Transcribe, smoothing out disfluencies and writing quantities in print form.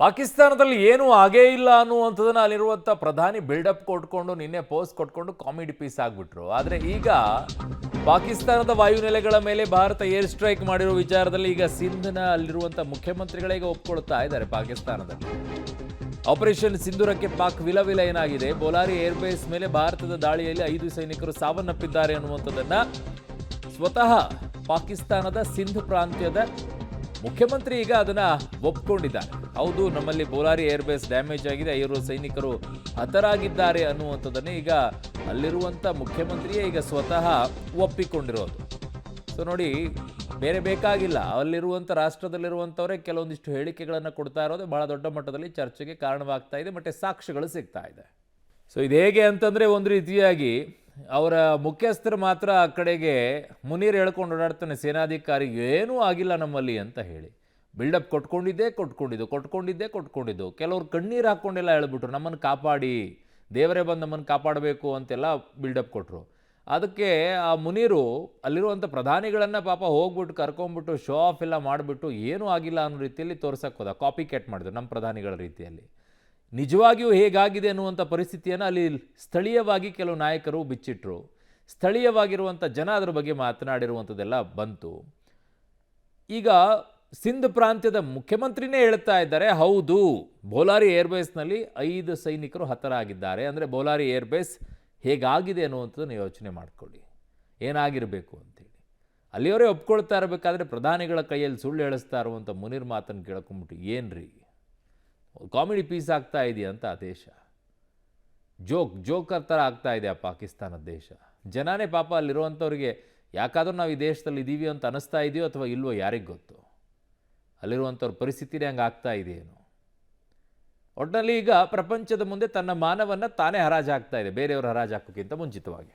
ಪಾಕಿಸ್ತಾನದಲ್ಲಿ ಏನೂ ಆಗೇ ಇಲ್ಲ ಅನ್ನುವಂಥದ್ದನ್ನ ಅಲ್ಲಿರುವಂಥ ಪ್ರಧಾನಿ ಬಿಲ್ಡಪ್ ಕೊಟ್ಕೊಂಡು ನಿನ್ನೆ ಪೋಸ್ಟ್ ಕೊಟ್ಕೊಂಡು ಕಾಮಿಡಿ ಪೀಸ್ ಆಗ್ಬಿಟ್ರು. ಆದರೆ ಈಗ ಪಾಕಿಸ್ತಾನದ ವಾಯುನೆಲೆಗಳ ಮೇಲೆ ಭಾರತ ಏರ್ ಸ್ಟ್ರೈಕ್ ಮಾಡಿರೋ ವಿಚಾರದಲ್ಲಿ ಈಗ ಸಿಂಧ್ನ ಅಲ್ಲಿರುವಂಥ ಮುಖ್ಯಮಂತ್ರಿಗಳಿಗೆ ಒಪ್ಕೊಳ್ತಾ ಇದ್ದಾರೆ ಪಾಕಿಸ್ತಾನದಲ್ಲಿ. ಆಪರೇಷನ್ ಸಿಂಧೂರಕ್ಕೆ ಪಾಕ್ ವಿಲವಿಲ ಏನಾಗಿದೆ, ಬೋಲಾರಿ ಏರ್ಬೇಸ್ ಮೇಲೆ ಭಾರತದ ದಾಳಿಯಲ್ಲಿ 5 ಸೈನಿಕರು ಸಾವನ್ನಪ್ಪಿದ್ದಾರೆ ಅನ್ನುವಂಥದ್ದನ್ನ ಸ್ವತಃ ಪಾಕಿಸ್ತಾನದ ಸಿಂಧ್ ಪ್ರಾಂತ್ಯದ ಮುಖ್ಯಮಂತ್ರಿ ಈಗ ಅದನ್ನ ಒಪ್ಕೊಂಡಿದ್ದಾರೆ. ಹೌದು, ನಮ್ಮಲ್ಲಿ ಬೋಲಾರಿ ಏರ್ಬೇಸ್ ಡ್ಯಾಮೇಜ್ ಆಗಿದೆ, 5 ಸೈನಿಕರು ಹತರಾಗಿದ್ದಾರೆ ಅನ್ನುವಂಥದ್ದನ್ನೇ ಈಗ ಅಲ್ಲಿರುವಂಥ ಮುಖ್ಯಮಂತ್ರಿಯೇ ಈಗ ಸ್ವತಃ ಒಪ್ಪಿಕೊಂಡಿರೋದು. ಸೊ ನೋಡಿ, ಬೇರೆ ಬೇಕಾಗಿಲ್ಲ, ಅಲ್ಲಿರುವಂಥ ರಾಷ್ಟ್ರದಲ್ಲಿರುವಂಥವರೇ ಕೆಲವೊಂದಿಷ್ಟು ಹೇಳಿಕೆಗಳನ್ನು ಕೊಡ್ತಾ ಇರೋದು ಬಹಳ ದೊಡ್ಡ ಮಟ್ಟದಲ್ಲಿ ಚರ್ಚೆಗೆ ಕಾರಣವಾಗ್ತಾ ಇದೆ, ಮತ್ತೆ ಸಾಕ್ಷ್ಯಗಳು ಸಿಗ್ತಾ ಇದೆ. ಸೊ ಇದು ಹೇಗೆ ಅಂತಂದರೆ, ಒಂದು ರೀತಿಯಾಗಿ ಅವರ ಮುಖ್ಯಸ್ಥರು ಮಾತ್ರ ಆ ಕಡೆಗೆ ಮುನೀರ್ ಹೇಳ್ಕೊಂಡು ಓಡಾಡ್ತಾನೆ, ಸೇನಾಧಿಕಾರಿ ಏನೂ ಆಗಿಲ್ಲ ನಮ್ಮಲ್ಲಿ ಅಂತ ಹೇಳಿ ಬಿಲ್ಡಪ್ ಕೊಟ್ಕೊಂಡಿದ್ದು. ಕೆಲವ್ರು ಕಣ್ಣೀರು ಹಾಕ್ಕೊಂಡೆಲ್ಲ ಹೇಳ್ಬಿಟ್ರು, ನಮ್ಮನ್ನು ಕಾಪಾಡಿ, ದೇವರೇ ಬಂದು ನಮ್ಮನ್ನು ಕಾಪಾಡಬೇಕು ಅಂತೆಲ್ಲ ಬಿಲ್ಡಪ್ ಕೊಟ್ಟರು. ಅದಕ್ಕೆ ಆ ಮುನೀರು ಅಲ್ಲಿರುವಂಥ ಪ್ರಧಾನಿಗಳನ್ನು ಪಾಪ ಹೋಗ್ಬಿಟ್ಟು ಕರ್ಕೊಂಡ್ಬಿಟ್ಟು ಶೋ ಆಫ್ ಎಲ್ಲ ಮಾಡಿಬಿಟ್ಟು ಏನೂ ಆಗಿಲ್ಲ ಅನ್ನೋ ರೀತಿಯಲ್ಲಿ ತೋರ್ಸಕ್ಕೆ ಹೋದ, ಕಾಪಿ ಕ್ಯಾಟ್ ಮಾಡಿದ್ರು ನಮ್ಮ ಪ್ರಧಾನಿಗಳ ರೀತಿಯಲ್ಲಿ. ನಿಜವಾಗಿಯೂ ಹೇಗಾಗಿದೆ ಅನ್ನುವಂಥ ಪರಿಸ್ಥಿತಿಯನ್ನು ಅಲ್ಲಿ ಸ್ಥಳೀಯವಾಗಿ ಕೆಲವು ನಾಯಕರು ಬಿಚ್ಚಿಟ್ರು. ಸ್ಥಳೀಯವಾಗಿರುವಂಥ ಜನ ಅದರ ಬಗ್ಗೆ ಮಾತನಾಡಿರುವಂಥದ್ದೆಲ್ಲ ಬಂತು. ಈಗ ಸಿಂಧ್ ಪ್ರಾಂತ್ಯದ ಮುಖ್ಯಮಂತ್ರಿನೇ ಹೇಳ್ತಾ ಇದ್ದಾರೆ, ಹೌದು, ಬೋಲಾರಿ ಏರ್ಬೇಸ್ನಲ್ಲಿ 5 ಸೈನಿಕರು ಹತರಾಗಿದ್ದಾರೆ. ಅಂದರೆ ಬೋಲಾರಿ ಏರ್ಬೇಸ್ ಹೇಗಾಗಿದೆ ಅನ್ನುವಂಥದ್ದನ್ನು ಯೋಚನೆ ಮಾಡ್ಕೊಳ್ಳಿ, ಏನಾಗಿರಬೇಕು ಅಂತೇಳಿ. ಅಲ್ಲಿಯವರೇ ಒಪ್ಕೊಳ್ತಾ ಇರಬೇಕಾದ್ರೆ ಪ್ರಧಾನಿಗಳ ಕೈಯಲ್ಲಿ ಸುಳ್ಳು ಹೇಳಿಸ್ತಾ ಇರುವಂಥ ಮುನೀರ್ ಮಾತನ್ನು ಕೇಳ್ಕೊಂಬಿಟ್ಟು ಏನ್ರಿ ಕಾಮಿಡಿ ಪೀಸ್ ಆಗ್ತಾ ಇದೆಯಂತ ಆ ದೇಶ. ಜೋಕರ್ ಥರ ಆಗ್ತಾ ಇದೆ ಆ ಪಾಕಿಸ್ತಾನದ ದೇಶ. ಜನನೇ ಪಾಪ ಅಲ್ಲಿರುವಂಥವ್ರಿಗೆ ಯಾಕಾದರೂ ನಾವು ಈ ದೇಶದಲ್ಲಿ ಇದ್ದೀವಿ ಅಂತ ಅನ್ನಿಸ್ತಾ ಇದೆಯೋ ಅಥವಾ ಇಲ್ವೋ ಯಾರಿಗೆ ಗೊತ್ತು. ಅಲ್ಲಿರುವಂಥವ್ರ ಪರಿಸ್ಥಿತಿನೇ ಹಂಗೆ ಆಗ್ತಾ ಇದೆಯೇನೋ. ಒಟ್ಟಿನಲ್ಲಿ ಈಗ ಪ್ರಪಂಚದ ಮುಂದೆ ತನ್ನ ಮಾನವನ್ನು ತಾನೇ ಹರಾಜು ಹಾಕ್ತಾ ಇದೆ, ಬೇರೆಯವರು ಹರಾಜು ಹಾಕೋಕ್ಕಿಂತ ಮುಂಚಿತವಾಗಿ.